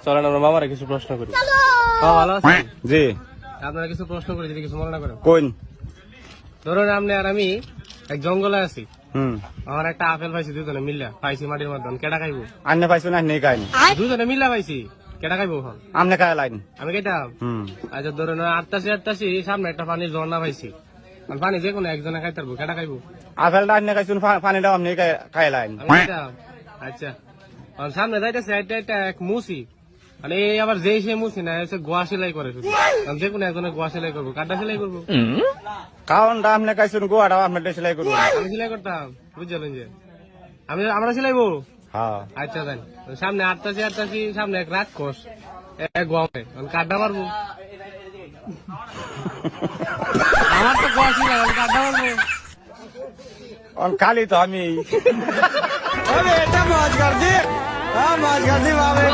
চলেন আমরা মামারা কিছু প্রশ্ন করি। ভালো আছেন? জি। আপনারা কিছু প্রশ্ন করি, যদি কিছু মনে না করেন। কোন? ধরুন আপনি আর আমি এক জঙ্গলে আছি, হুম। আমার একটা আপেল পাইছি, দুজনে মিল্লা পাইছি মাটির মধ্যে, কেটা খাইবো? আন্নে পাইছো না নেই কাইন? দুজনে মিল্লা পাইছি, কেটা খাইবো এখন? আমনে খায় লাইন। আমি কেটাম? হুম। আচ্ছা ধরুন আটটাছি সামনে একটা পানির ঝর্ণা পাইছি, আর পানি যে কোনো একজনে খাইতে পারবো, কেটা খাইবো? আপেলটা আন্নে খাইছুন, পানিটাও আমনে খায় লাইন। আমি কেটাম? আচ্ছা আর সামনে যাইতেছে একটা এক মুসি, মানে এই আবার যেই সে মুসি না, এসে গোয়া সেলাই করে শুধু, যে কোনো একজনে গোয়া সেলাই করবো, কাটা সেলাই করবো? কারণটা আমনে খাইছুন, গোয়াটাও আমনে সেলাই করবো। আমি সেলাই করতাম, বুঝলেন যে আমরা সেলাইবো। হ্যাঁ। আচ্ছা দেন, সামনে আটটাছি সামনে এক রাক্ষস, এক গোয়ামে কাড্ডা মারবো। আমার তো গোয়া ছিল, আমি কাড্ডা মারবো। খালি তো আমি। এটা মজ কর দি, মজ কর দি বাবা।